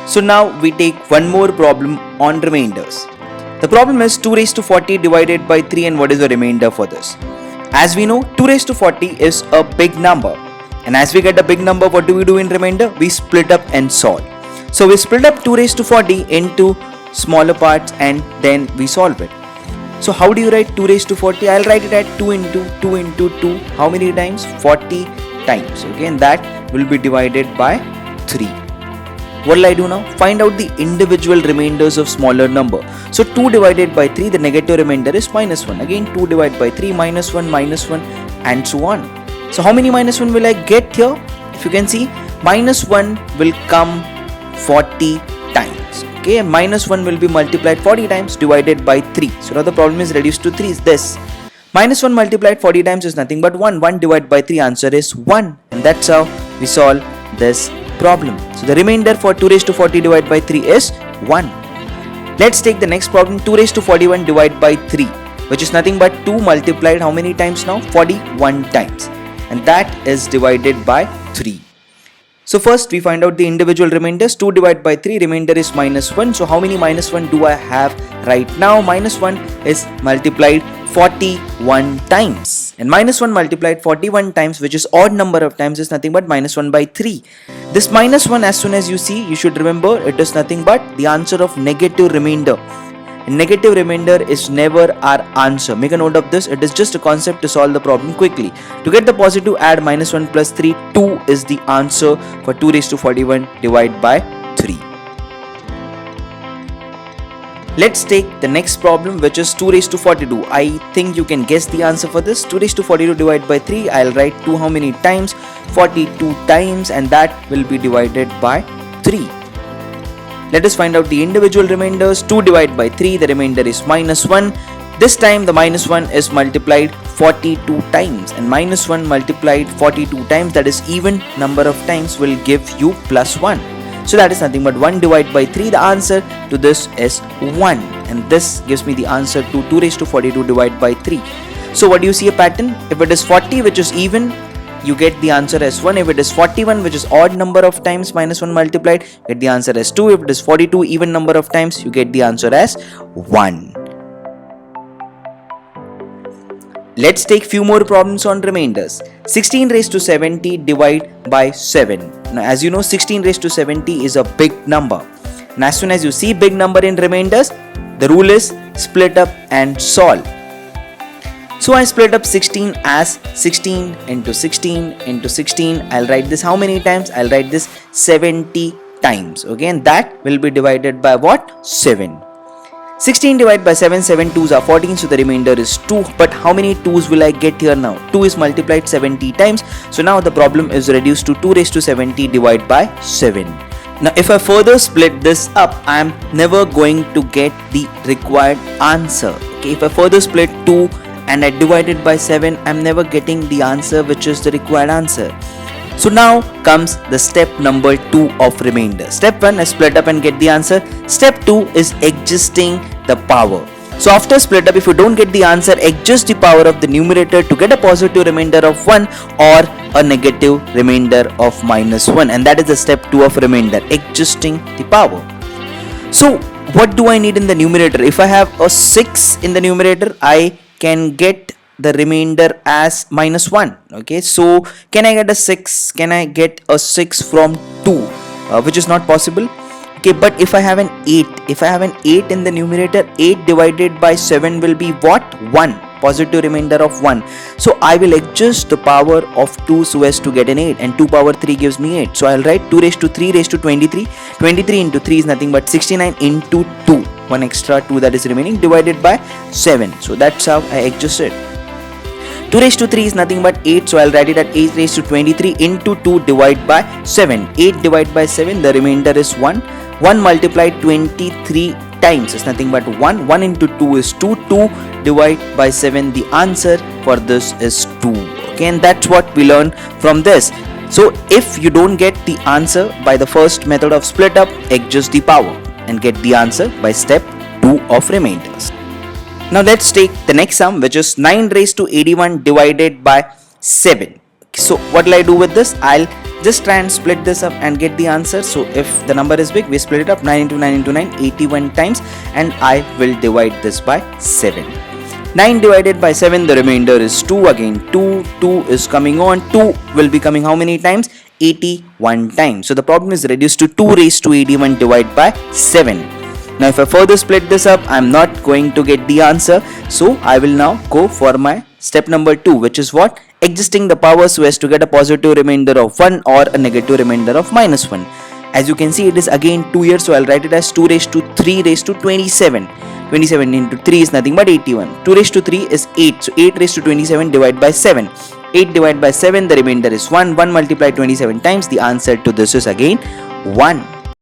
So now we take one more problem on remainders. The problem is 2 raised to 40 divided by 3, and what is the remainder for this? As we know, 2 raised to 40 is a big number, and as we get a big number, what do we do in remainder? We split up and solve. So we split up 2 raised to 40 into smaller parts and then we solve it. So how do you write 2 raised to 40? I'll write it at 2 into 2 into 2. How many times? 40 times. Okay, and that will be divided by 3. What will I do now? Find out the individual remainders of smaller number. So 2 divided by 3, the negative remainder is minus 1. Again 2 divided by 3, minus 1, and so on. So how many minus 1 will I get here? If you can see, minus 1 will come 40 times. Okay, and minus 1 will be multiplied 40 times divided by 3. So now the problem is reduced to 3 is this. Minus 1 multiplied 40 times is nothing but 1. 1 divided by 3, answer is 1. And that's how we solve this problem. So the remainder for 2 raised to 40 divided by 3 is 1. Let's take the next problem. 2 raised to 41 divided by 3, which is nothing but 2 multiplied how many times now? 41 times. And that is divided by 3. So first we find out the individual remainders. 2 divided by 3, remainder is minus 1. So how many minus 1 do I have right now? Minus 1 is multiplied 41 times. And minus 1 multiplied 41 times, which is odd number of times, is nothing but minus 1 by 3. This minus 1, as soon as you see, you should remember it is nothing but the answer of negative remainder. And negative remainder is never our answer. Make a note of this. It is just a concept to solve the problem quickly. To get the positive, add minus 1 plus 3. 2 is the answer for 2 raised to 41 divided by 3. Let's take the next problem, which is 2 raised to 42. I think you can guess the answer for this. 2 raised to 42 divided by 3. I'll write 2 how many times? 42 times, and that will be divided by 3. Let us find out the individual remainders. 2 divided by 3, the remainder is minus 1. This time the minus 1 is multiplied 42 times, and minus 1 multiplied 42 times, that is even number of times, will give you plus 1. So that is nothing but 1 divided by 3. The answer to this is 1, and this gives me the answer to 2 raised to 42 divided by 3. So what do you see a pattern? If it is 40, which is even, you get the answer as 1. If it is 41, which is odd number of times minus 1 multiplied, get the answer as 2. If it is 42, even number of times, you get the answer as 1. Let's take few more problems on remainders. 16 raised to 70 divide by 7. Now as you know, 16 raised to 70 is a big number. And as soon as you see big number in remainders, the rule is split up and solve. So I split up 16 as 16 into 16 into 16. I'll write this how many times? I'll write this 70 times. Okay, and that will be divided by what? 7. 16 divided by 7, 7 2s are 14, so the remainder is 2. But how many 2s will I get here now? 2 is multiplied 70 times. So now the problem is reduced to 2 raised to 70 divided by 7. Now if I further split this up, I am never going to get the required answer. Okay, if I further split 2 and I divide it by 7, I am never getting the answer which is the required answer. So now comes the step number 2 of remainder. Step 1 is split up and get the answer. Step 2 is adjusting the power. So after split up, if you don't get the answer, adjust the power of the numerator to get a positive remainder of 1 or a negative remainder of minus 1. And that is the step 2 of remainder, adjusting the power. So what do I need in the numerator? If I have a 6 in the numerator, I can get the remainder as minus 1. Okay, so can I get a 6? Can I get a 6 from 2? Which is not possible. Okay, but if I have an 8, if I have an 8 in the numerator, 8 divided by 7 will be what? 1. Positive remainder of 1. So I will adjust the power of 2 so as to get an 8, and 2 power 3 gives me 8. So I'll write 2 raised to 3 raised to 23. 23 into 3 is nothing but 69 into 2. One extra 2 that is remaining divided by 7. So that's how I adjust it. 2 raised to 3 is nothing but 8, so I'll write it at 8 raised to 23 into 2 divided by 7. 8 divided by 7, the remainder is 1. 1 multiplied 23 times is nothing but 1. 1 into 2 is 2. 2 divided by 7, the answer for this is 2. Okay, and that's what we learn from this. So if you don't get the answer by the first method of split up, adjust the power and get the answer by step 2 of remainders. Now let's take the next sum, which is 9 raised to 81 divided by 7. So what will I do with this? I'll Just try and split this up and get the answer. So if the number is big, we split it up. 9 into 9 into 9, 81 times, and I will divide this by 7. 9 divided by 7, the remainder is 2. Again 2 is coming on. 2 will be coming how many times? 81 times. So the problem is reduced to 2 raised to 81 divided by 7. Now if I further split this up, I'm not going to get the answer. So I will now go for my step number 2, which is what? Adjusting the powers so as to get a positive remainder of 1 or a negative remainder of minus 1. As you can see, it is again 2 here, so I'll write it as 2 raised to 3 raised to 27. 27 into 3 is nothing but 81. 2 raised to 3 is 8. So 8 raised to 27 divided by 7. 8 divided by 7, the remainder is 1. 1 multiplied 27 times. The answer to this is again 1.